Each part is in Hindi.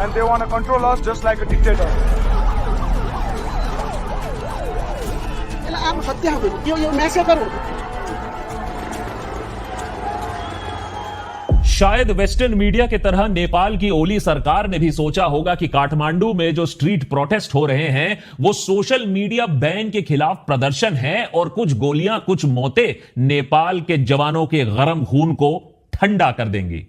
And they want to control us just like a dictator. આમ સત્ય હતું यो મેસેજ કરું शायद वेस्टर्न मीडिया की तरह नेपाल की ओली सरकार ने भी सोचा होगा कि काठमांडू में जो स्ट्रीट प्रोटेस्ट हो रहे हैं वो सोशल मीडिया बैन के खिलाफ प्रदर्शन है और कुछ गोलियां कुछ मौतें नेपाल के जवानों के गरम खून को ठंडा कर देंगी।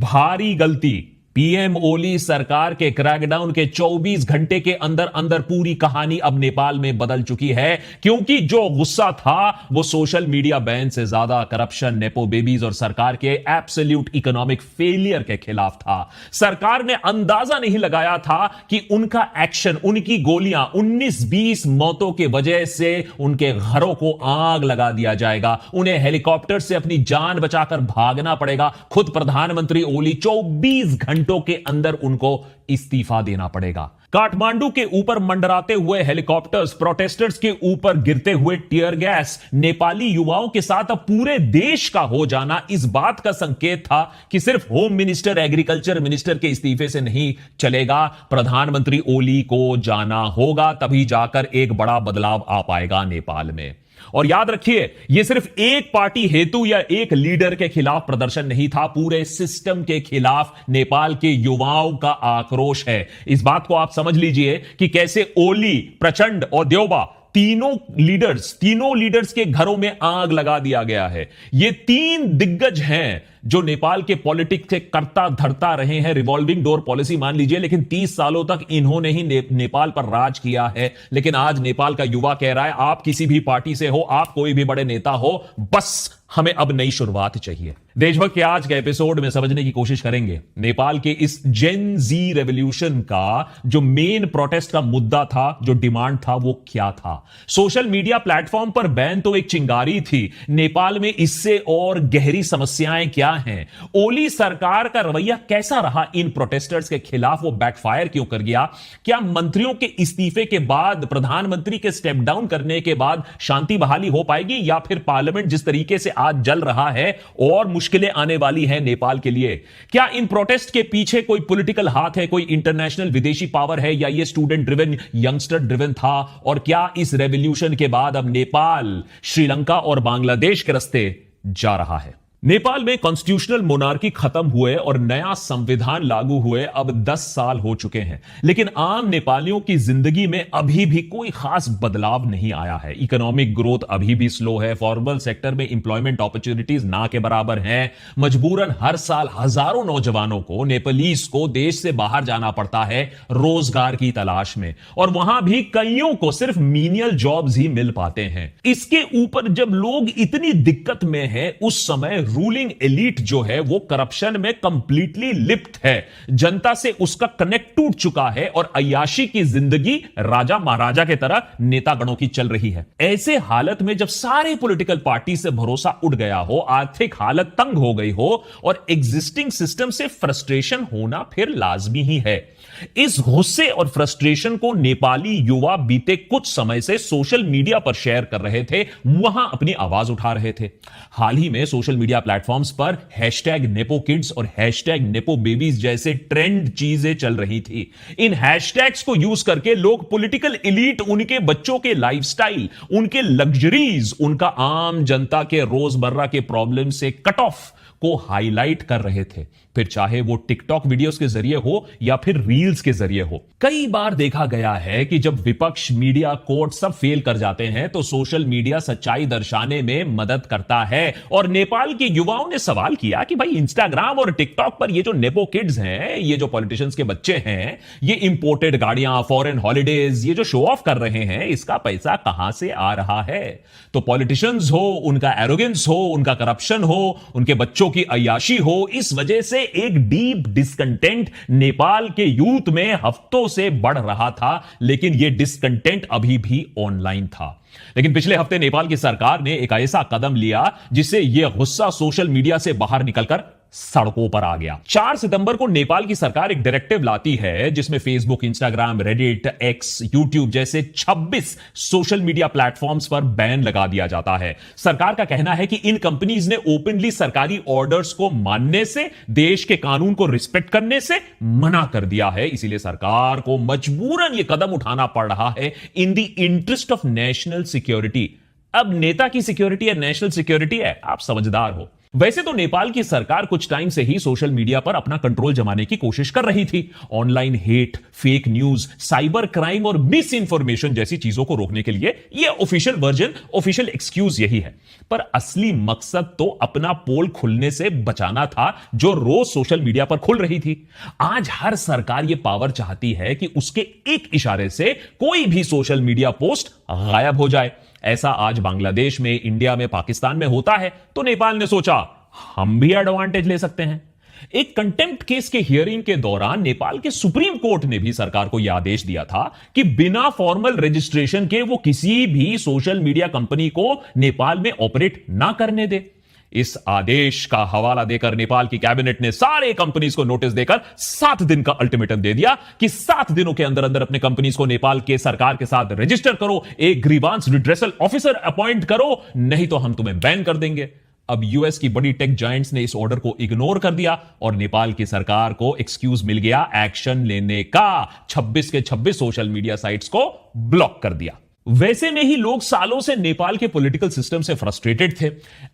भारी गलती। पीएम ओली सरकार के क्रैकडाउन के 24 घंटे के अंदर अंदर पूरी कहानी अब नेपाल में बदल चुकी है, क्योंकि जो गुस्सा था वो सोशल मीडिया बैन से ज्यादा करप्शन, नेपो बेबीज और सरकार के एब्सोल्यूट इकोनॉमिक फेलियर के खिलाफ था। सरकार ने अंदाजा नहीं लगाया था कि उनका एक्शन, उनकी गोलियां 19-20 मौतों के वजह से उनके घरों को आग लगा दिया जाएगा, उन्हें हेलीकॉप्टर से अपनी जान बचाकर भागना पड़ेगा। खुद प्रधानमंत्री ओली 24 घंटों के अंदर उनको इस्तीफा देना पड़ेगा। काठमांडू के ऊपर मंडराते हुए हेलीकॉप्टर्स, प्रोटेस्टर्स के ऊपर गिरते हुए टियर गैस, नेपाली युवाओं के साथ अब पूरे देश का हो जाना इस बात का संकेत था कि सिर्फ होम मिनिस्टर, एग्रीकल्चर मिनिस्टर के इस्तीफे से नहीं चलेगा, प्रधानमंत्री ओली को जाना होगा, तभी जाकर एक बड़ा बदलाव आ पाएगा नेपाल में। और याद रखिए, यह सिर्फ एक पार्टी हेतु या एक लीडर के खिलाफ प्रदर्शन नहीं था, पूरे सिस्टम के खिलाफ नेपाल के युवाओं का आक्रोश है। इस बात को आप समझ लीजिए कि कैसे ओली, प्रचंड और देओबा तीनों लीडर्स के घरों में आग लगा दिया गया है। ये तीन दिग्गज हैं जो नेपाल के पॉलिटिक्स से करता धरता रहे हैं, रिवॉल्विंग डोर पॉलिसी मान लीजिए, लेकिन 30 सालों तक इन्होंने ही नेपाल पर राज किया है। लेकिन आज नेपाल का युवा कह रहा है, आप किसी भी पार्टी से हो, आप कोई भी बड़े नेता हो, बस हमें अब नई शुरुआत चाहिए। देशभक्त के आज के एपिसोड में समझने की कोशिश करेंगे नेपाल के इस जेन जी रेवोल्यूशन का जो मेन प्रोटेस्ट का मुद्दा था, जो डिमांड था, वो क्या था। सोशल मीडिया प्लेटफॉर्म पर बैन तो एक चिंगारी थी, नेपाल में इससे और गहरी समस्याएं क्या हैं, ओली सरकार का रवैया कैसा रहा इन प्रोटेस्टर्स के खिलाफ, वो बैकफायर क्यों कर गया, क्या मंत्रियों के इस्तीफे के बाद, प्रधानमंत्री के स्टेप डाउन करने के बाद शांति बहाली हो पाएगी, या फिर पार्लियामेंट जिस तरीके से आज जल रहा है और मुश्किलें आने वाली हैं नेपाल के लिए। क्या इन प्रोटेस्ट के पीछे कोई पॉलिटिकल हाथ है, कोई इंटरनेशनल विदेशी पावर है, या ये स्टूडेंट ड्रिवन, यंगस्टर ड्रिवन था, और क्या इस रेवोल्यूशन के बाद अब नेपाल श्रीलंका और बांग्लादेश के रास्ते जा रहा है। नेपाल में कॉन्स्टिट्यूशनल मोनार्की खत्म हुए और नया संविधान लागू हुए अब 10 साल हो चुके हैं, लेकिन आम नेपालियों की जिंदगी में अभी भी कोई खास बदलाव नहीं आया है। इकोनॉमिक ग्रोथ अभी भी स्लो है, फॉर्मल सेक्टर में इंप्लॉयमेंट अपॉर्चुनिटीज ना के बराबर हैं, मजबूरन हर साल हजारों नौजवानों को, नेपालीज को देश से बाहर जाना पड़ता है रोजगार की तलाश में, और वहां भी कईयों को सिर्फ मीनियल जॉब्स ही मिल पाते हैं। इसके ऊपर जब लोग इतनी दिक्कत में हैं, उस समय रूलिंग एलीट जो है वो करप्शन में कंप्लीटली लिप्त है, जनता से उसका कनेक्ट टूट चुका है और अय्याशी की जिंदगी राजा महाराजा की तरह नेतागणों की चल रही है। ऐसे हालत में जब सारे पॉलिटिकल पार्टी से भरोसा उड़ गया हो, आर्थिक हालत तंग हो गई हो और एग्जिस्टिंग सिस्टम से फ्रस्ट्रेशन होना फिर लाजमी ही है। इस गुस्से और फ्रस्ट्रेशन को नेपाली युवा बीते कुछ समय से सोशल मीडिया पर शेयर कर रहे थे, वहां अपनी आवाज उठा रहे थे। हाल ही में सोशल मीडिया प्लेटफॉर्म्स पर हैशटैग नेपो किड्स और हैशटैग नेपो बेबीज जैसे ट्रेंड चीजें चल रही थी। इन हैशटैग्स को यूज करके लोग पॉलिटिकल एलीट, उनके बच्चों के लाइफस्टाइल, उनके लग्जरीज, उनका आम जनता के रोजमर्रा के प्रॉब्लम से कट ऑफ को हाईलाइट कर रहे थे, फिर चाहे वो टिकटॉक वीडियोस के जरिए हो या फिर रील्स के जरिए हो। कई बार देखा गया है कि जब विपक्ष, मीडिया, कोर्ट सब फेल कर जाते हैं तो सोशल मीडिया सच्चाई दर्शाने में मदद करता है। और नेपाल के युवाओं ने सवाल किया कि भाई इंस्टाग्राम और टिकटॉक पर ये जो नेपो किड्स हैं, ये जो पॉलिटिशियंस के बच्चे हैं, ये इंपोर्टेड गाड़ियां, फॉरेन हॉलिडेज, ये जो शो ऑफ कर रहे हैं, इसका पैसा कहां से आ रहा है। तो पॉलिटिशियंस हो, उनका एरोगेंस हो, उनका करप्शन हो, उनके बच्चों की अय्याशी हो, इस वजह से एक डीप डिसकंटेंट नेपाल के यूथ में हफ्तों से बढ़ रहा था, लेकिन यह डिसकंटेंट अभी भी ऑनलाइन था। लेकिन पिछले हफ्ते नेपाल की सरकार ने एक ऐसा कदम लिया जिससे यह गुस्सा सोशल मीडिया से बाहर निकलकर सड़कों पर आ गया। 4 सितंबर को नेपाल की सरकार एक डायरेक्टिव लाती है जिसमें Facebook, Instagram, Reddit, x, YouTube जैसे 26 सोशल मीडिया प्लेटफॉर्म्स पर बैन लगा दिया जाता है। सरकार का कहना है कि इन कंपनीज ने ओपनली सरकारी ऑर्डर्स को मानने से, देश के कानून को रिस्पेक्ट करने से मना कर दिया है। इसीलिए सरकार को मजबूरन यह कदम उठाना पड़ रहा है in the interest of national security. अब नेता की सिक्योरिटी है, नेशनल सिक्योरिटी है, आप समझदार हो। वैसे तो नेपाल की सरकार कुछ टाइम से ही सोशल मीडिया पर अपना कंट्रोल जमाने की कोशिश कर रही थी। Online hate, fake news, cyber crime और मिस इंफॉर्मेशन जैसी चीजों को रोकने के लिए यह ऑफिशियल वर्जन, ऑफिशियल एक्सक्यूज यही है। पर असली मकसद तो अपना पोल खुलने से बचाना था जो रोज सोशल मीडिया पर खुल रही थी। आज हर सरकार यह पावर चाहती है कि उसके एक इशारे से कोई भी सोशल मीडिया पोस्ट गायब हो जाए। ऐसा आज बांग्लादेश में, इंडिया में, पाकिस्तान में होता है, तो नेपाल ने सोचा हम भी एडवांटेज ले सकते हैं। एक कंटेम्प्ट केस के हियरिंग के दौरान नेपाल के सुप्रीम कोर्ट ने भी सरकार को यह आदेश दिया था कि बिना फॉर्मल रजिस्ट्रेशन के वो किसी भी सोशल मीडिया कंपनी को नेपाल में ऑपरेट ना करने दे। इस आदेश का हवाला देकर नेपाल की कैबिनेट ने सारे कंपनीज को नोटिस देकर 7 दिन का अल्टीमेटम दे दिया कि 7 दिनों के अंदर अंदर अपने कंपनीज को नेपाल के सरकार के साथ रजिस्टर करो, एक ग्रीवांस रिड्रेसल ऑफिसर अपॉइंट करो, नहीं तो हम तुम्हें बैन कर देंगे। अब यूएस की बड़ी टेक जायंट्स ने इस ऑर्डर को इग्नोर कर दिया और नेपाल की सरकार को एक्सक्यूज मिल गया एक्शन लेने का। 26 के 26 सोशल मीडिया साइट्स को ब्लॉक कर दिया। वैसे में ही लोग सालों से नेपाल के पॉलिटिकल सिस्टम से फ्रस्ट्रेटेड थे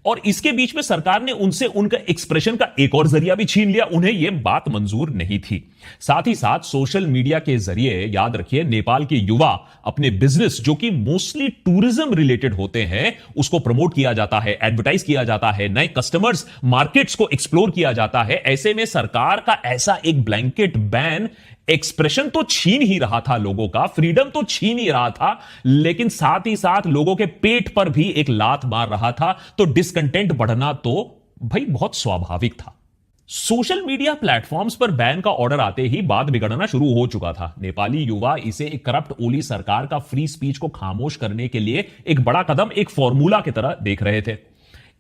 और इसके बीच में सरकार ने उनसे उनका एक्सप्रेशन का एक और जरिया भी छीन लिया। उन्हें यह बात मंजूर नहीं थी। साथ ही साथ सोशल मीडिया के जरिए, याद रखिए, नेपाल के युवा अपने बिजनेस जो कि मोस्टली टूरिज्म रिलेटेड होते हैं उसको प्रमोट किया जाता है, एडवर्टाइज किया जाता है, नए कस्टमर्स, मार्केट्स को एक्सप्लोर किया जाता है। ऐसे में सरकार का ऐसा एक ब्लैंकेट बैन एक्सप्रेशन तो छीन ही रहा था, लोगों का फ्रीडम तो छीन ही रहा था, लेकिन साथ ही साथ लोगों के पेट पर भी एक लात मार रहा था। तो डिसकंटेंट बढ़ना तो भाई बहुत स्वाभाविक था। सोशल मीडिया प्लेटफॉर्म्स पर बैन का ऑर्डर आते ही बात बिगड़ना शुरू हो चुका था। नेपाली युवा इसे एक करप्ट ओली सरकार का फ्री स्पीच को खामोश करने के लिए एक बड़ा कदम, एक फॉर्मूला की तरह देख रहे थे।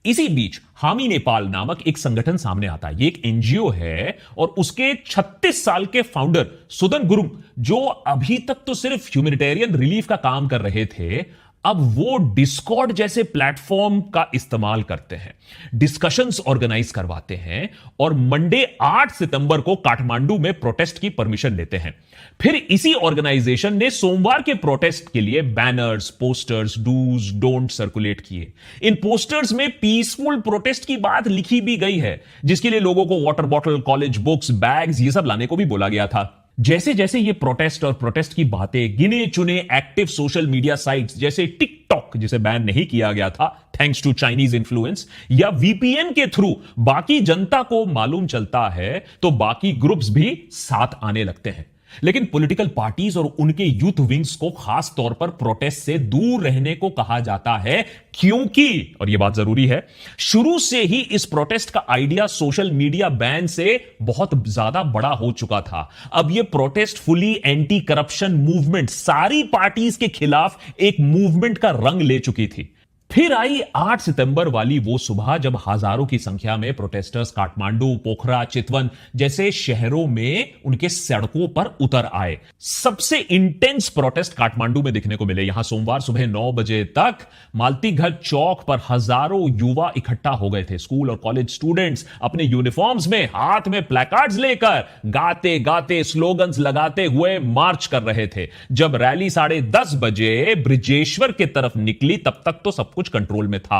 इसी बीच हामी नेपाल नामक एक संगठन सामने आता है। ये एक एनजीओ है और उसके 36 साल के फाउंडर सुदन गुरुङ, जो अभी तक तो सिर्फ ह्यूमैनिटेरियन रिलीफ का काम कर रहे थे, अब वो डिस्कॉर्ड जैसे प्लेटफॉर्म का इस्तेमाल करते हैं, डिस्कशंस ऑर्गेनाइज करवाते हैं और मंडे 8 सितंबर को काठमांडू में प्रोटेस्ट की परमिशन लेते हैं। फिर इसी ऑर्गेनाइजेशन ने सोमवार के प्रोटेस्ट के लिए banners, posters, dos don't circulate किए। इन पोस्टर्स में पीसफुल प्रोटेस्ट की बात लिखी भी गई है, जिसके लिए लोगों को water bottle, college books, bags ये सब लाने को भी बोला गया था। जैसे जैसे ये प्रोटेस्ट और प्रोटेस्ट की बातें गिने चुने एक्टिव सोशल मीडिया साइट्स जैसे टिकटॉक, जिसे बैन नहीं किया गया था थैंक्स टू चाइनीज इन्फ्लुएंस, या वीपीएन के थ्रू बाकी जनता को मालूम चलता है, तो बाकी ग्रुप्स भी साथ आने लगते हैं। लेकिन पॉलिटिकल पार्टीज और उनके यूथ विंग्स को खास तौर पर प्रोटेस्ट से दूर रहने को कहा जाता है, क्योंकि, और यह बात जरूरी है, शुरू से ही इस प्रोटेस्ट का आइडिया सोशल मीडिया बैन से बहुत ज्यादा बड़ा हो चुका था। अब यह protest fully anti corruption movement, सारी पार्टीज के खिलाफ एक मूवमेंट का रंग ले चुकी थी। फिर आई 8 सितंबर वाली वो सुबह जब हजारों की संख्या में प्रोटेस्टर्स काठमांडू, पोखरा, चितवन जैसे शहरों में उनके सड़कों पर उतर आए। सबसे इंटेंस प्रोटेस्ट काठमांडू में दिखने को मिले। यहां सोमवार सुबह 9 बजे तक मालतीघर चौक पर हजारों युवा इकट्ठा हो गए थे। स्कूल और कॉलेज स्टूडेंट्स अपने यूनिफॉर्म्स में, हाथ में प्लेकार्ड्स लेकर गाते गाते, स्लोगन्स लगाते हुए मार्च कर रहे थे। जब रैली 10:30 बजे ब्रिजेश्वर की तरफ निकली, तब तक तो सब कुछ कंट्रोल में था।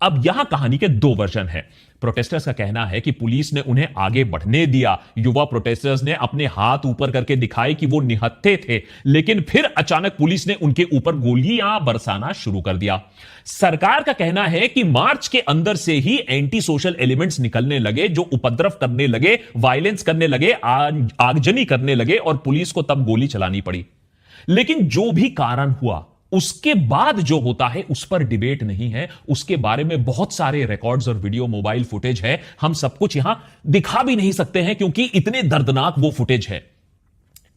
अब यहां कहानी के 2 वर्जन हैं। प्रोटेस्टर्स का कहना है कि पुलिस ने उन्हें आगे बढ़ने दिया। युवा प्रोटेस्टर्स ने अपने हाथ ऊपर करके दिखाए कि वो निहत्थे थे, लेकिन फिर अचानक पुलिस ने उनके ऊपर गोलियां बरसाना शुरू कर दिया। सरकार का कहना है कि मार्च के अंदर से ही एंटी सोशल एलिमेंट्स निकलने लगे, जो उपद्रव करने लगे, वायलेंस करने लगे, आगजनी करने लगे और पुलिस को तब गोली चलानी पड़ी। लेकिन जो भी कारण हुआ, उसके बाद जो होता है उस पर डिबेट नहीं है। उसके बारे में बहुत सारे रिकॉर्ड्स और वीडियो, मोबाइल फुटेज है। हम सब कुछ यहां दिखा भी नहीं सकते हैं क्योंकि इतने दर्दनाक वो फुटेज है।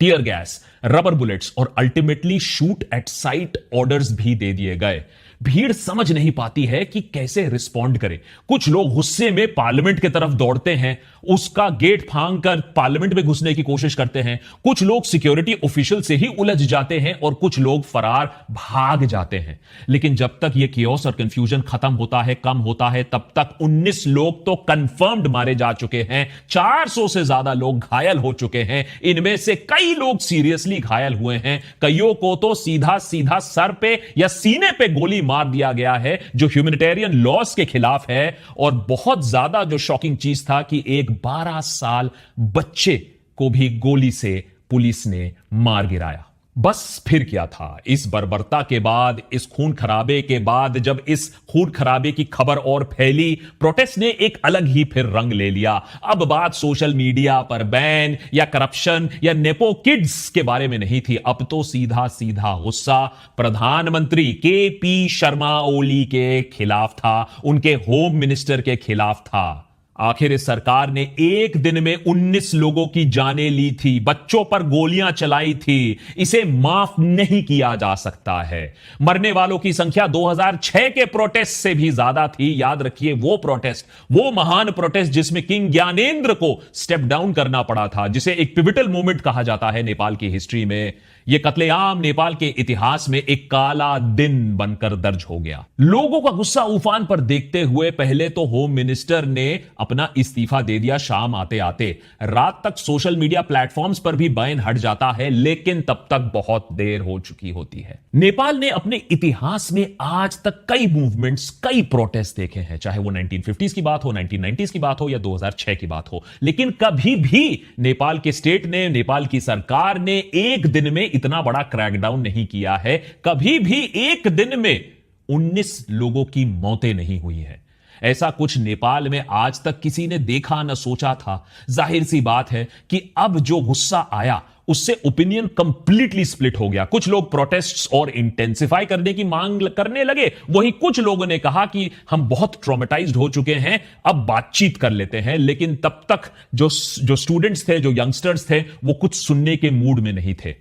टीयर गैस, रबर बुलेट्स और ultimately shoot at site orders भी दे दिए गए। भीड़ समझ नहीं पाती है कि कैसे रिस्पॉन्ड करे। कुछ लोग गुस्से में पार्लियामेंट की तरफ दौड़ते हैं, उसका गेट फांग कर पार्लियामेंट में घुसने की कोशिश करते हैं। कुछ लोग सिक्योरिटी ऑफिशियल से ही उलझ जाते हैं और कुछ लोग फरार भाग जाते हैं। लेकिन जब तक यह कियोस और कंफ्यूजन खत्म होता है, कम होता है, तब तक 19 लोग तो कंफर्म्ड मारे जा चुके हैं, 400 से ज्यादा लोग घायल हो चुके हैं। इनमें से कई लोग सीरियसली घायल हुए हैं, कईयों को तो सीधा सीधा सर पे या सीने पे गोली मार दिया गया है, जो ह्यूमैनिटेरियन लॉस के खिलाफ है। और बहुत ज्यादा जो शॉकिंग चीज था कि एक 12 साल बच्चे को भी गोली से पुलिस ने मार गिराया। बस फिर क्या था? इस बर्बरता के बाद, इस खून खराबे के बाद, जब इस खून खराबे की खबर और फैली, प्रोटेस्ट ने एक अलग ही फिर रंग ले लिया। अब बात सोशल मीडिया पर बैन या करप्शन या नेपो किड्स के बारे में नहीं थी। अब तो सीधा सीधा गुस्सा प्रधानमंत्री केपी शर्मा ओली के खिलाफ था, उनके होम मिनिस्टर के खिलाफ था। आखिर इस सरकार ने एक दिन में 19 लोगों की जानें ली थी, बच्चों पर गोलियां चलाई थी। इसे माफ नहीं किया जा सकता है। मरने वालों की संख्या 2006 के प्रोटेस्ट से भी ज्यादा थी। याद रखिए, वो प्रोटेस्ट, वो महान प्रोटेस्ट जिसमें किंग ज्ञानेंद्र को स्टेप डाउन करना पड़ा था, जिसे एक पिविटल मोमेंट कहा जाता है नेपाल की हिस्ट्री में। यह कत्लेआम नेपाल के इतिहास में एक काला दिन बनकर दर्ज हो गया। लोगों का गुस्सा उफान पर देखते हुए पहले तो होम मिनिस्टर ने अपना इस्तीफा दे दिया शाम आते आते। रात तक सोशल मीडिया प्लेटफॉर्म्स पर भी बैन हट जाता है, लेकिन तब तक बहुत देर हो चुकी होती है। नेपाल ने अपने इतिहास में आज तक कई मूवमेंट्स, कई प्रोटेस्ट देखे हैं, चाहे वो 1950s की बात हो, 1990s की बात हो या 2006 की बात हो, लेकिन कभी भी नेपाल के स्टेट ने, नेपाल की सरकार ने एक दिन में इतना बड़ा क्रैकडाउन नहीं किया है। कभी भी एक दिन में 19 लोगों की मौतें नहीं हुई है। ऐसा कुछ नेपाल में आज तक किसी ने देखा न सोचा था। जाहिर सी बात है कि अब जो गुस्सा आया उससे ओपिनियन कंप्लीटली स्प्लिट हो गया। कुछ लोग प्रोटेस्ट्स और इंटेंसिफाई करने की मांग करने लगे, वहीं कुछ लोगों ने कहा कि हम बहुत ट्रॉमेटाइज्ड हो चुके हैं, अब बातचीत कर लेते हैं। लेकिन तब तक जो स्टूडेंट्स थे, जो यंगस्टर्स थे, वो कुछ सुनने के मूड में नहीं थे।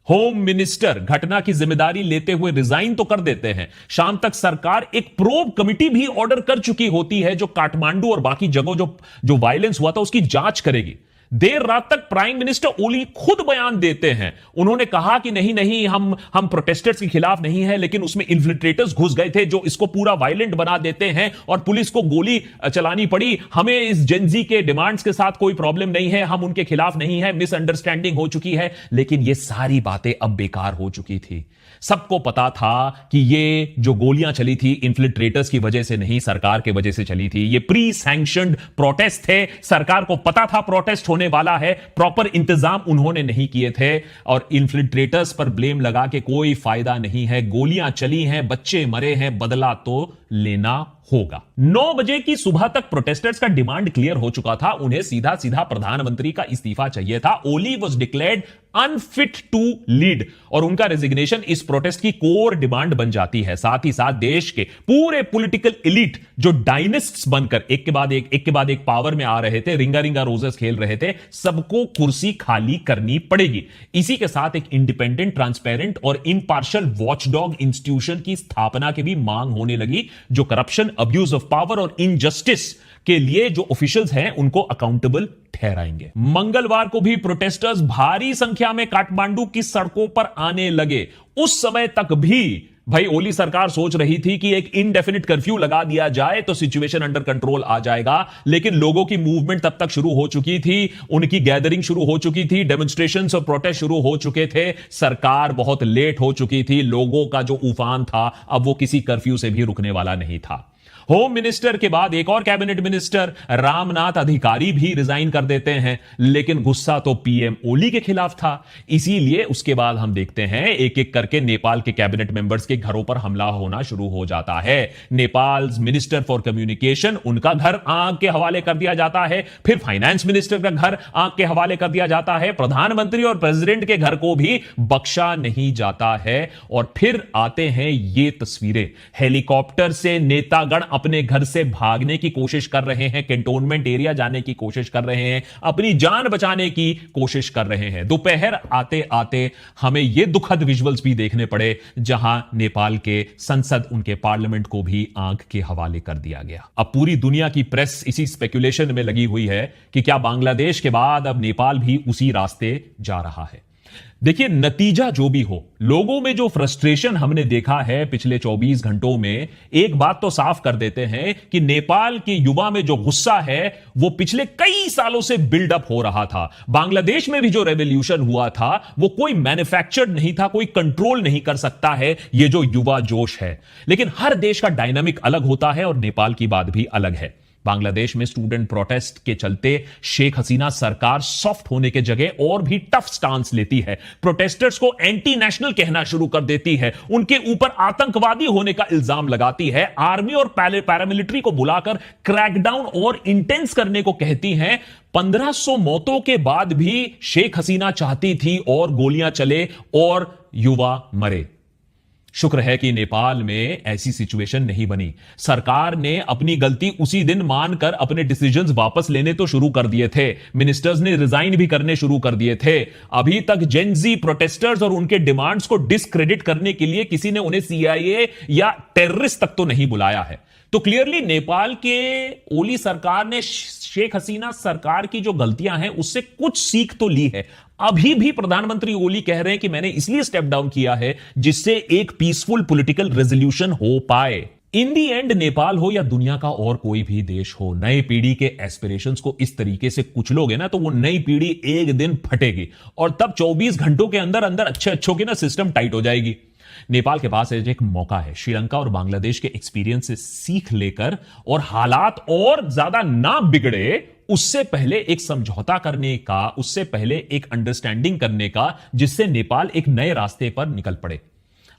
होम मिनिस्टर घटना की जिम्मेदारी लेते हुए रिजाइन तो कर देते हैं। शाम तक सरकार एक प्रोब कमिटी भी ऑर्डर कर चुकी होती है, जो काठमांडू और बाकी जगहों जो वायलेंस हुआ था उसकी जांच करेगी। देर रात तक प्राइम मिनिस्टर ओली खुद बयान देते हैं। उन्होंने कहा कि नहीं नहीं, हम प्रोटेस्टर्स के खिलाफ नहीं है, लेकिन उसमें इन्फिल्ट्रेटर्स घुस गए थे जो इसको पूरा वायलेंट बना देते हैं और पुलिस को गोली चलानी पड़ी। हमें इस जेनजी के डिमांड्स के साथ कोई प्रॉब्लम नहीं है, हम उनके खिलाफ नहीं है, मिसअंडरस्टैंडिंग हो चुकी है। लेकिन ये सारी बातें अब बेकार हो चुकी थी। सबको पता था कि ये जो गोलियां चली थी इन्फिल्ट्रेटर्स की वजह से नहीं, सरकार की वजह से चली थी। ये प्री सैंक्शनड प्रोटेस्ट थे। सरकार को पता था प्रोटेस्ट होने वाला है, प्रॉपर इंतजाम उन्होंने नहीं किए थे। और इन्फिल्ट्रेटर्स पर ब्लेम लगा के कोई फायदा नहीं है। गोलियां चली हैं, बच्चे मरे हैं, बदला तो लेना होगा। 9 बजे की सुबह तक प्रोटेस्टर्स का डिमांड क्लियर हो चुका था। उन्हें सीधा सीधा प्रधानमंत्री का इस्तीफा चाहिए था। Oli was declared unfit to lead और उनका रेजिग्नेशन इस प्रोटेस्ट की कोर डिमांड बन जाती है। साथ ही साथ देश के पूरे पॉलिटिकल एलिट जो डायनेस्ट्स बनकर एक के बाद एक पावर में आ रहे थे, रिंगा रिंगा रोजेस खेल रहे थे, सबको कुर्सी खाली करनी पड़ेगी। इसी के साथ एक इंडिपेंडेंट, ट्रांसपेरेंट और इम्पार्शियल वॉचडॉग इंस्टीट्यूशन की स्थापना की भी मांग होने लगी, जो करप्शन, अब्यूज ऑफ पावर और इनजस्टिस के लिए जो ऑफिशियल्स हैं उनको अकाउंटेबल ठहराएंगे। मंगलवार को भी प्रोटेस्टर्स भारी संख्या में काठमांडू की सड़कों पर आने लगे। उस समय तक भी भाई ओली सरकार सोच रही थी कि एक इनडेफिनिट कर्फ्यू लगा दिया जाए तो सिचुएशन अंडर कंट्रोल आ जाएगा। लेकिन लोगों की मूवमेंट तब तक शुरू हो चुकी थी, उनकी गैदरिंग शुरू हो चुकी थी, डेमोन्स्ट्रेशंस और प्रोटेस्ट शुरू हो चुके थे। सरकार बहुत लेट हो चुकी थी। लोगों का जो उफान था अब वो किसी कर्फ्यू से भी रुकने वाला नहीं था। होम मिनिस्टर के बाद एक और कैबिनेट मिनिस्टर रामनाथ अधिकारी भी रिजाइन कर देते हैं, लेकिन गुस्सा तो पीएम ओली के खिलाफ था। इसीलिए उसके बाद हम देखते हैं एक एक करके नेपाल के कैबिनेट मेंबर्स के घरों पर हमला होना शुरू हो जाता है। नेपाल मिनिस्टर फॉर कम्युनिकेशन, उनका घर आग के हवाले कर दिया जाता है। फिर फाइनेंस मिनिस्टर का घर आग के हवाले कर दिया जाता है। प्रधानमंत्री और प्रेसिडेंट के घर को भी बख्शा नहीं जाता है। और फिर आते हैं ये तस्वीरें, हेलीकॉप्टर से नेतागण क्षण अपने घर से भागने की कोशिश कर रहे हैं, कैंटोनमेंट एरिया जाने की कोशिश कर रहे हैं, अपनी जान बचाने की कोशिश कर रहे हैं। दोपहर आते आते हमें यह दुखद विजुअल्स भी देखने पड़े जहां नेपाल के संसद, उनके पार्लियामेंट को भी आग के हवाले कर दिया गया। अब पूरी दुनिया की प्रेस इसी स्पेकुलेशन में लगी हुई है कि क्या बांग्लादेश के बाद अब नेपाल भी उसी रास्ते जा रहा है। देखिए, नतीजा जो भी हो, लोगों में जो फ्रस्ट्रेशन हमने देखा है पिछले 24 घंटों में, एक बात तो साफ कर देते हैं कि नेपाल के युवा में जो गुस्सा है वो पिछले कई सालों से बिल्डअप हो रहा था। बांग्लादेश में भी जो रेवोल्यूशन हुआ था वो कोई मैन्युफैक्चर्ड नहीं था, कोई कंट्रोल नहीं कर सकता है ये जो युवा जोश है। लेकिन हर देश का डायनामिक अलग होता है और नेपाल की बात भी अलग है। बांग्लादेश में स्टूडेंट प्रोटेस्ट के चलते शेख हसीना सरकार सॉफ्ट होने के जगह और भी टफ स्टांस लेती है, प्रोटेस्टर्स को एंटी नेशनल कहना शुरू कर देती है, उनके ऊपर आतंकवादी होने का इल्जाम लगाती है, आर्मी और पैरामिलिट्री को बुलाकर क्रैकडाउन और इंटेंस करने को कहती हैं। 1500 मौतों के बाद भी शेख हसीना चाहती थी और गोलियां चले और युवा मरे। शुक्र है कि नेपाल में ऐसी सिचुएशन नहीं बनी। सरकार ने अपनी गलती उसी दिन मानकर अपने डिसीजंस वापस लेने तो शुरू कर दिए थे, मिनिस्टर्स ने रिजाइन भी करने शुरू कर दिए थे। अभी तक जेनजी प्रोटेस्टर्स और उनके डिमांड्स को डिस्क्रेडिट करने के लिए किसी ने उन्हें सीआईए या टेररिस्ट तक तो नहीं बुलाया है। तो क्लियरली नेपाल के ओली सरकार ने शेख हसीना सरकार की जो गलतियां हैं उससे कुछ सीख तो ली है। अभी भी प्रधानमंत्री ओली कह रहे हैं कि मैंने इसलिए स्टेप डाउन किया है जिससे एक पीसफुल पॉलिटिकल रेजोल्यूशन हो पाए। इन दी एंड नेपाल हो या दुनिया का और कोई भी देश हो, नई पीढ़ी के एस्पिरेशंस को इस तरीके से कुचलोगे ना तो वो नई पीढ़ी एक दिन फटेगी और तब 24 घंटों के अंदर अंदर अच्छों की ना सिस्टम टाइट हो जाएगी। नेपाल के पास एक मौका है श्रीलंका और बांग्लादेश के एक्सपीरियंस से सीख लेकर और हालात और ज्यादा ना बिगड़े उससे पहले एक समझौता करने का, उससे पहले एक अंडरस्टैंडिंग करने का, जिससे नेपाल एक नए रास्ते पर निकल पड़े।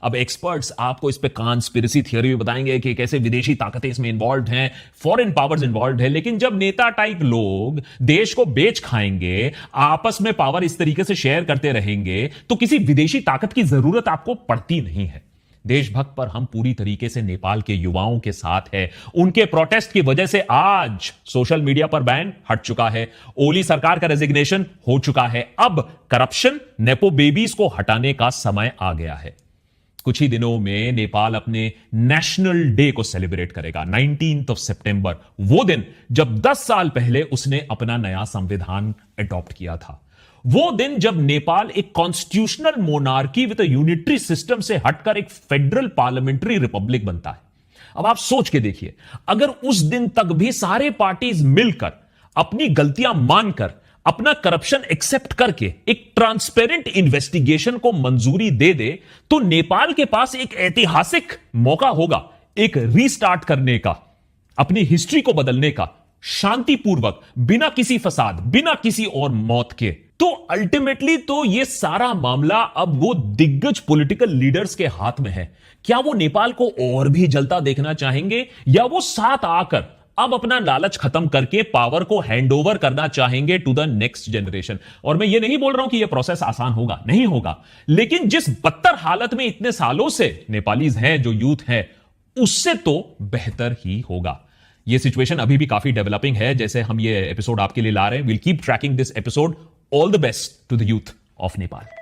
अब एक्सपर्ट्स आपको इस पे कॉन्स्पिरेसी थियरी भी बताएंगे कि कैसे विदेशी ताकतें इसमें इन्वॉल्व हैं, फॉरेन पावर्स इन्वॉल्व है। लेकिन जब नेता टाइप लोग देश को बेच खाएंगे, आपस में पावर इस तरीके से शेयर करते रहेंगे, तो किसी विदेशी ताकत की जरूरत आपको पड़ती नहीं है। देशभक्त पर हम पूरी तरीके से नेपाल के युवाओं के साथ है। उनके प्रोटेस्ट की वजह से आज सोशल मीडिया पर बैन हट चुका है, ओली सरकार का रेजिग्नेशन हो चुका है। अब करप्शन, नेपो बेबीज को हटाने का समय आ गया है। कुछ ही दिनों में नेपाल अपने नेशनल डे को सेलिब्रेट करेगा, 19 सितंबर, वो दिन जब 10 साल पहले उसने अपना नया संविधान अडॉप्ट किया था। वो दिन जब नेपाल एक constitutional monarchy with unitary system से हटकर एक फेडरल पार्लियामेंट्री रिपब्लिक बनता है। अब आप सोच के देखिए, अगर उस दिन तक भी सारे पार्टीज मिलकर अपनी गलतियां मानकर अपना करप्शन एक्सेप्ट करके एक ट्रांसपेरेंट इन्वेस्टिगेशन को मंजूरी दे दे, तो नेपाल के पास एक ऐतिहासिक मौका होगा एक रीस्टार्ट करने का, अपनी हिस्ट्री को बदलने का, शांतिपूर्वक, बिना किसी फसाद, बिना किसी और मौत के। तो अल्टीमेटली तो यह सारा मामला अब वो दिग्गज पॉलिटिकल लीडर्स के हाथ में है। क्या वो नेपाल को और भी जलता देखना चाहेंगे या वो साथ आकर अब अपना लालच खत्म करके पावर को हैंडओवर करना चाहेंगे टू द नेक्स्ट जनरेशन? और मैं ये नहीं बोल रहा हूं कि यह प्रोसेस आसान होगा, नहीं होगा, लेकिन जिस बदतर हालत में इतने सालों से नेपालीज हैं, जो यूथ है, उससे तो बेहतर ही होगा। यह सिचुएशन अभी भी काफी डेवलपिंग है, जैसे हम ये एपिसोड आपके लिए ला रहे हैं। Will keep tracking this episode. All the best to the youth of Nepal.